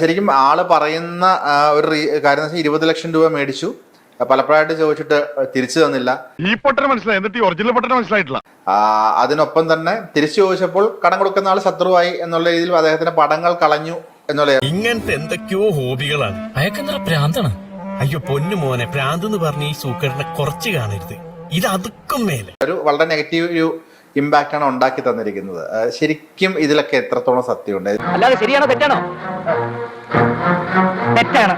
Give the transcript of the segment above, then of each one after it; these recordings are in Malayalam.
ശരിക്കും ആള് പറയുന്ന ഒരു കാര്യം 20 ലക്ഷം രൂപ മേടിച്ചു, പലപ്പോഴായിട്ട് ചോദിച്ചിട്ട് തിരിച്ചു തന്നില്ല. ഈ പൊട്ടനെ മനസ്സിലായി, എന്നിട്ട് ഈ ഒറിജിനൽ പൊട്ടനെ മനസ്സിലായിട്ടില്ല. അതിനൊപ്പം തന്നെ തിരിച്ചു ചോദിച്ചപ്പോൾ കടം കൊടുക്കുന്ന ആൾ ശത്രുവായി എന്നുള്ള രീതിയിൽ അദ്ദേഹത്തിന്റെ പടങ്ങൾ കളഞ്ഞു എന്നുള്ള. ഇങ്ങനത്തെ എന്തൊക്കെയോ ഹോബികളാണ്. അയക്കെന്താ പ്രാന്താണ്. അയ്യോ പൊന്നു മോനെ, പ്രാന്ത് എന്ന് പറഞ്ഞ ഈ സൂക്കറിനെ കുറച്ച് കാണരുത്. ഇത് അതുക്കും മേലെ ഒരു വളരെ നെഗറ്റീവ് ഒരു ഇമ്പാക്റ്റ് ആണ് ഉണ്ടാക്കി തന്നിരിക്കുന്നത്. ശരിക്കും ഇതിലൊക്കെ എത്രത്തോളം സത്യമുണ്ട്? അല്ലാതെ ശരിയാണോ തെറ്റാണോ? തെറ്റാണ്.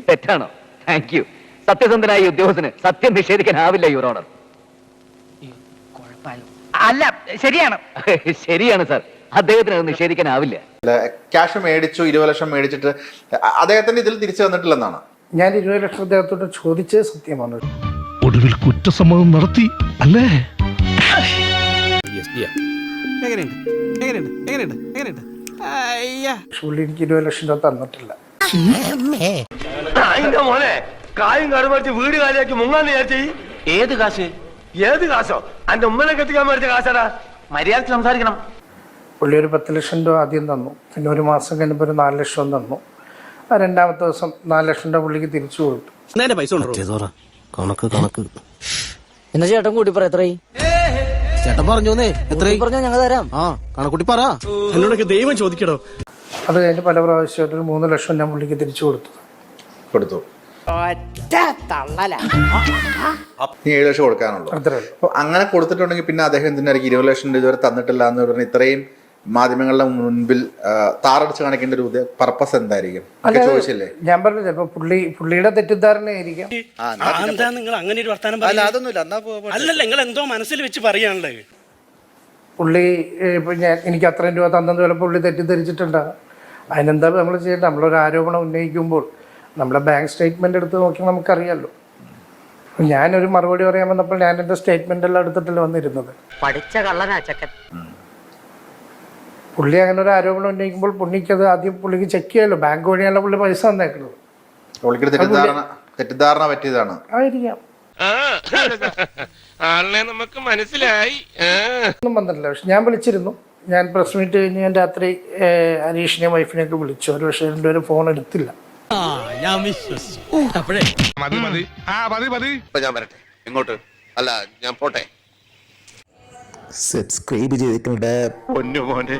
തെറ്റാണോ? Thank you. സത്യസന്ധനായ ഉദ്യോഗസ്ഥന് സത്യം നിഷേധിക്കാനാവില്ല യുവർ ഓണർ. അല്ല, ശരിയാണ്. ശരിയാണ് സാർ, അദ്ദേഹത്തിന് അത് നിഷേധിക്കാനാവില്ല. ക്യാഷ് മേടിച്ചു, 20 ലക്ഷം മേടിച്ചിട്ട് അദ്ദേഹത്തിന്റെ ഇതിൽ തിരിച്ചു തന്നിട്ടില്ലെന്നാണ്. ഞാൻ 20 ലക്ഷം അദ്ദേഹത്തോട് ചോദിച്ചത് സത്യമാണ്. ഒടുവിൽ കുറ്റസമ്മതം നടത്തി അല്ലേ? പുള്ളി എനിക്ക് 20 ലക്ഷം രൂപ തന്നിട്ടില്ല. മോനെ കായും കടുമടിച്ച് വീട് കാലിയാക്കി മുങ്ങാന്ന് വിചാരിച്ചു. ഏത് കാശ്? ഏത് കാശോ? അന്റെ ഉമ്മനെ കെട്ടിക്കാൻ മേടിച്ച കാശാടാ. മര്യാദക്ക് സംസാരിക്കണം. പുള്ളി ഒരു 10 ലക്ഷം രൂപ ആദ്യം തന്നു, പിന്നെ ഒരു മാസം കഴിഞ്ഞപ്പോൾ ഒരു 4 ലക്ഷം തന്നു. രണ്ടാമത്തെ ദിവസം 4 ലക്ഷം രൂപ പുള്ളിക്ക് തിരിച്ചു കൊടുത്തു. എന്നാ ചേട്ടൻ കൂട്ടി പറ, എത്രയായി? ചേട്ടൻ പറഞ്ഞോന്നേ, എത്രയായി പറഞ്ഞോ ഞങ്ങൾ തരാം. കണക്കൂട്ടി പറ, എന്നോടൊക്കെ ദൈവം ചോദിക്കടോ. അത് കഴിഞ്ഞ് പല പ്രാവശ്യമായിട്ട് ഒരു 3 ലക്ഷം ഞാൻ പുള്ളിക്ക് തിരിച്ചു കൊടുത്തു. നീ 7 ലക്ഷം കൊടുക്കാനുള്ളൂ. അപ്പൊ അങ്ങനെ കൊടുത്തിട്ടുണ്ടെങ്കിൽ പിന്നെ അദ്ദേഹം എന്തിനായിരിക്കും 20 ലക്ഷം രൂപ ഇതുവരെ തന്നിട്ടില്ല എന്ന് പറഞ്ഞ ഇത്രയും മാധ്യമങ്ങളുടെ മുൻപിൽ താറടിച്ച് കാണിക്കേണ്ട ഒരു പർപ്പസ് എന്തായിരിക്കും ചോദിച്ചില്ലേ? ഞാൻ പറഞ്ഞു ചിലപ്പോ പുള്ളിയുടെ തെറ്റിദ്ധാരണയായിരിക്കാം. നിങ്ങൾ അങ്ങനെ ഒരു വർത്താനം അല്ലല്ല, നിങ്ങൾ എന്തോ മനസ്സിൽ വെച്ച് പറയാണല്ലേ. പുള്ളി ഇപ്പൊ എനിക്ക് അത്രയും രൂപ തന്നെന്ന് ചിലപ്പോൾ പുള്ളി തെറ്റിദ്ധരിച്ചിട്ടുണ്ടാകും. അതിനെന്താ നമ്മൾ ചെയ്യേണ്ടത്? നമ്മളൊരു ആരോപണം ഉന്നയിക്കുമ്പോൾ നമ്മളെ ബാങ്ക് സ്റ്റേറ്റ്മെന്റ് എടുത്ത് നോക്കിയാൽ നമുക്കറിയാമല്ലോ. ഞാനൊരു മറുപടി പറയാൻ വന്നപ്പോൾ ഞാൻ എൻ്റെ സ്റ്റേറ്റ്മെന്റ് എല്ലാം എടുത്തിട്ടല്ലേ വന്നിരുന്നത്. പഠിച്ച കള്ളനാ ചക്കൻ. പുള്ളി അങ്ങനെ ഒരു ആരോപണം ഉന്നയിക്കുമ്പോൾ പുള്ളിക്കത് ആദ്യം പുള്ളിക്ക് ചെക്ക് ചെയ്യാമല്ലോ. ബാങ്ക് വഴിയല്ല പുള്ളി പൈസ തന്നേക്കുന്നത്. തെറ്റിദ്ധാരണ പറ്റിയതാണ് ആയിരിക്കാം. ആളിനെ നമുക്ക് മനസ്സിലായി. ഒന്നും വന്നിട്ടില്ല. പക്ഷെ ഞാൻ വിളിച്ചിരുന്നു. ഞാൻ പ്രസ് മീറ്റ് കഴിഞ്ഞ് ഞാൻ രാത്രി അനീഷിനെയും വൈഫിനെയൊക്കെ വിളിച്ചു. ഒരു പക്ഷേ രണ്ടുപേരും ഫോൺ എടുത്തില്ല. ഞാൻ വിശ്വസിച്ചു. ഞാൻ വരട്ടെ. എങ്ങോട്ട്? അല്ല, ഞാൻ പോട്ടെ. സബ്സ്ക്രൈബ് ചെയ്തിട്ടുണ്ട് പൊന്നു മോനെ.